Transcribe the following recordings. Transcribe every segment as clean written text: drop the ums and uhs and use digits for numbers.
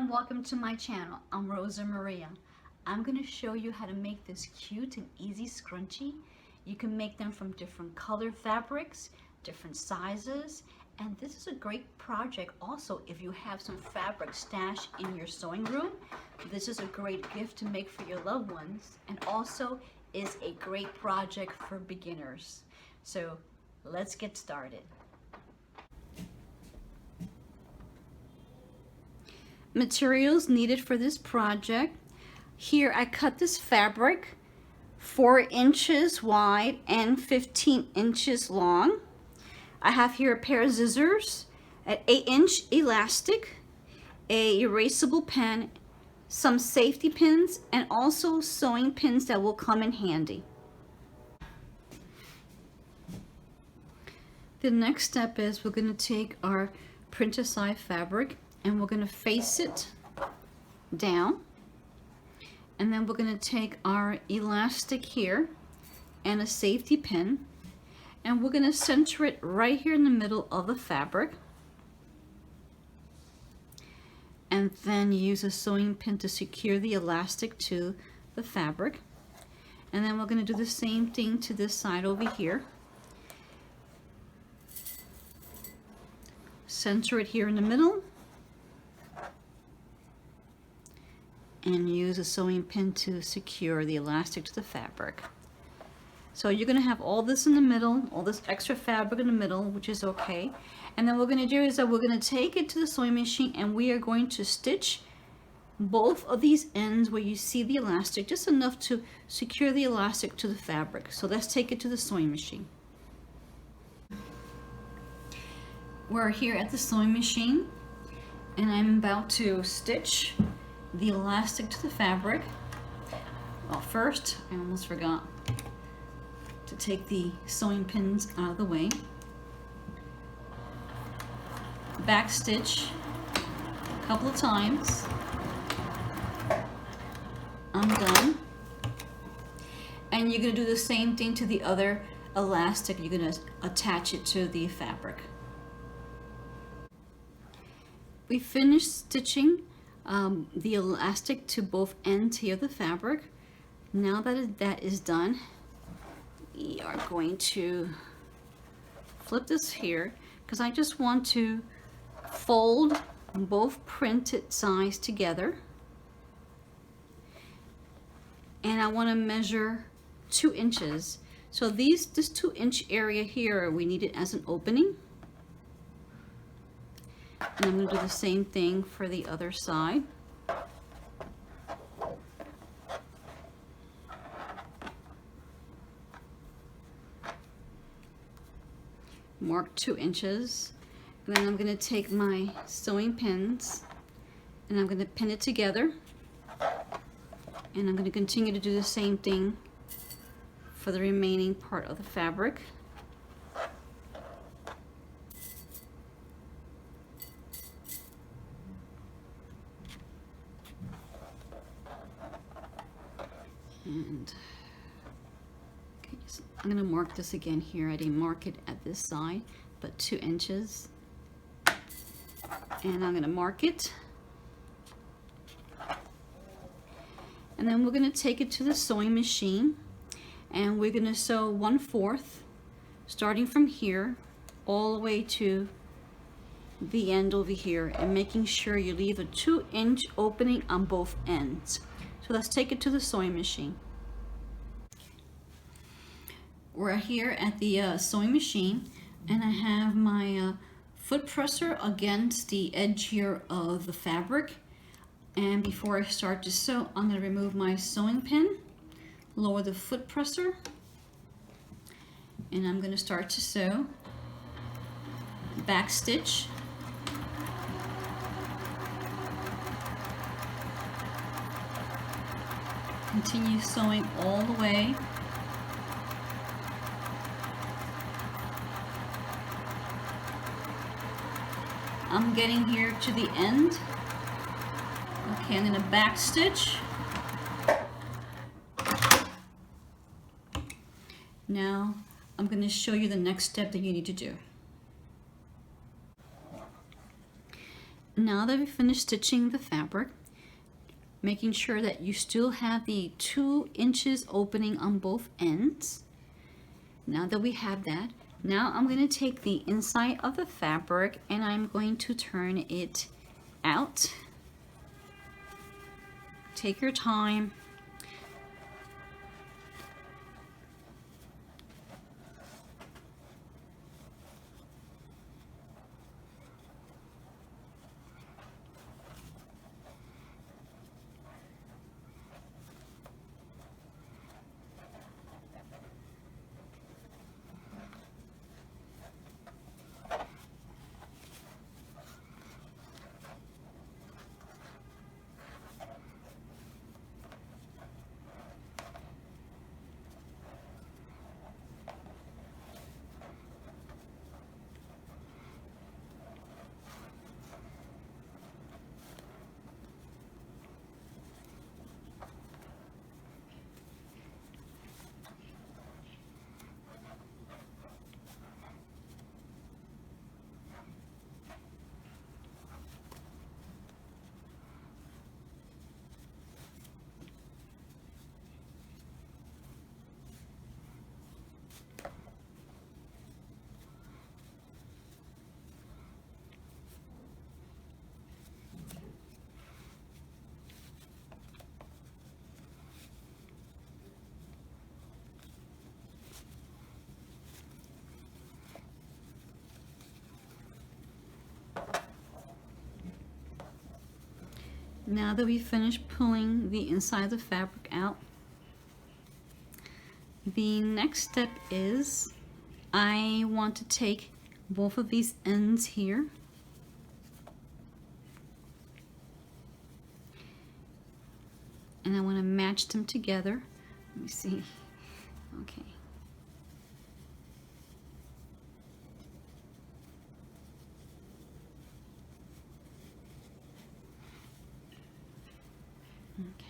welcome to my channel. I'm Rosa Maria. I'm going to show you how to make this cute and easy scrunchie. You can make them from different color fabrics, different sizes, and this is a great project also if you have some fabric stashed in your sewing room. This is a great gift to make for your loved ones, and also is a great project for beginners. So let's get started. Materials needed for this project. Here I cut this fabric 4 inches wide and 15 inches long. I have here a pair of scissors, an 8-inch elastic, a erasable pen, some safety pins, and also sewing pins that will come in handy. The next step is we're going to take our print aside fabric and we're going to face it down, and then we're going to take our elastic here and a safety pin, and we're going to center it right here in the middle of the fabric, and then use a sewing pin to secure the elastic to the fabric. And then we're going to do the same thing to this side over here. Center it here in the middle and use a sewing pin to secure the elastic to the fabric. So you're going to have all this in the middle, all this extra fabric in the middle, which is okay. And then what we're going to do is that we're going to take it to the sewing machine and we are going to stitch both of these ends where you see the elastic, just enough to secure the elastic to the fabric. So let's take it to the sewing machine. We're here at the sewing machine and I'm about to stitch the elastic to the fabric. Well, first I almost forgot to take the sewing pins out of the way. Back stitch a couple of times. I'm done. And you're going to do the same thing to the other elastic. You're going to attach it to the fabric. We finished stitching the elastic to both ends here of the fabric. Now that is done, we are going to flip this here because I just want to fold both printed sides together, and I want to measure 2 inches. So this 2-inch area here, we need it as an opening. And I'm going to do the same thing for the other side. Mark 2 inches. And then I'm going to take my sewing pins and I'm going to pin it together. And I'm going to continue to do the same thing for the remaining part of the fabric. And okay, I'm going to mark this again here. I didn't mark it at this side, but 2 inches. And I'm going to mark it. And then we're going to take it to the sewing machine and we're going to sew 1/4, starting from here all the way to the end over here, and making sure you leave a 2-inch opening on both ends. So let's take it to the sewing machine. We're here at the sewing machine and I have my foot presser against the edge here of the fabric. And before I start to sew, I'm going to remove my sewing pin, lower the foot presser, and I'm going to start to sew. Back stitch. Continue sewing all the way. I'm getting here to the end. Okay, I'm going to back stitch. Now I'm going to show you the next step that you need to do. Now that we've finished stitching the fabric, making sure that you still have the 2 inches opening on both ends. Now that we have that, now I'm going to take the inside of the fabric and I'm going to turn it out. Take your time. Now that we've finished pulling the inside of the fabric out, the next step is I want to take both of these ends here and I want to match them together. Let me see. Okay. Okay.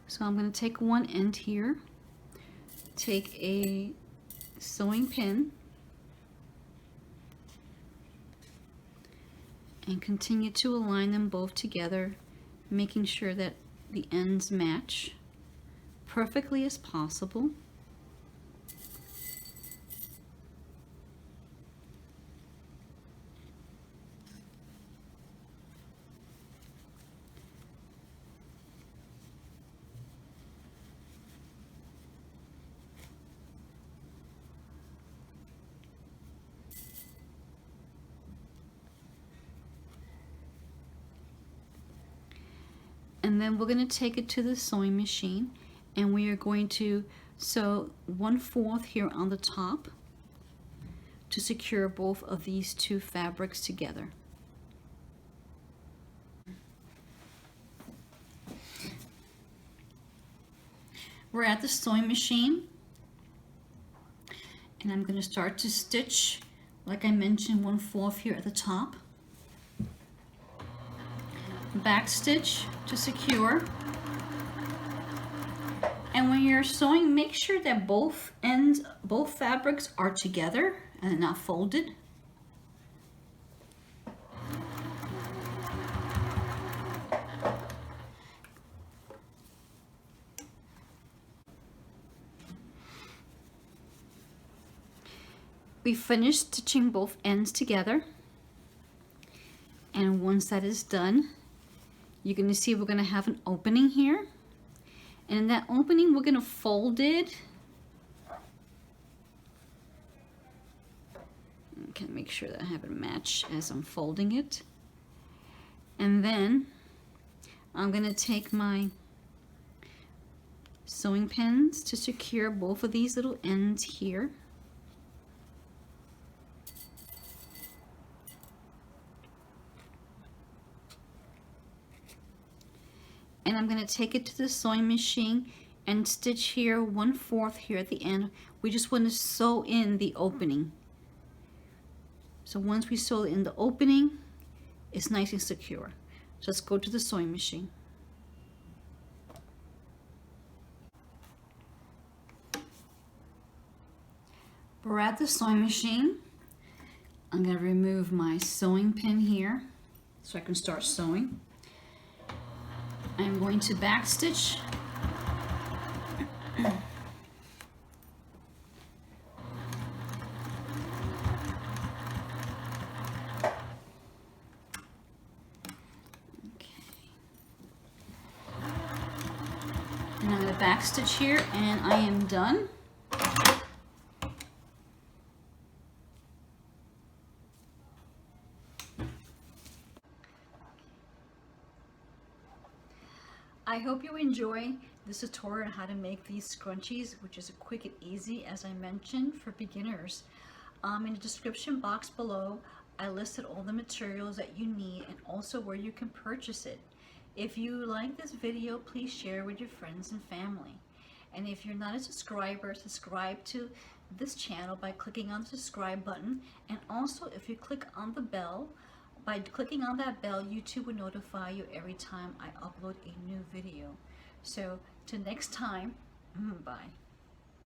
So I'm going to take one end here, take a sewing pin, and continue to align them both together, making sure that the ends match perfectly as possible. And then we're going to take it to the sewing machine and we are going to sew 1/4 here on the top to secure both of these two fabrics together. We're at the sewing machine and I'm going to start to stitch, like I mentioned, 1/4 here at the top. Back stitch to secure, and when you're sewing, make sure that both fabrics are together and not folded. We finished stitching both ends together, and once that is done, you're going to see we're going to have an opening here, and in that opening we're going to fold it. Okay, make sure that I have it match as I'm folding it, and then I'm going to take my sewing pins to secure both of these little ends here. And I'm going to take it to the sewing machine and stitch here 1/4 here at the end. We just want to sew in the opening. So once we sew in the opening, it's nice and secure. So let's go to the sewing machine. We're at the sewing machine. I'm going to remove my sewing pin here. so I can start sewing. I'm going to back stitch. And I'm going to back stitch here, and I am done. I hope you enjoy this tutorial on how to make these scrunchies, which is quick and easy, as I mentioned, for beginners. In the description box below, I listed all the materials that you need and also where you can purchase it. If you like this video, please share with your friends and family. And if you're not a subscriber, subscribe to this channel by clicking on the subscribe button. And also, if you click on the bell, by clicking on that bell, YouTube will notify you every time I upload a new video. So till next time, bye.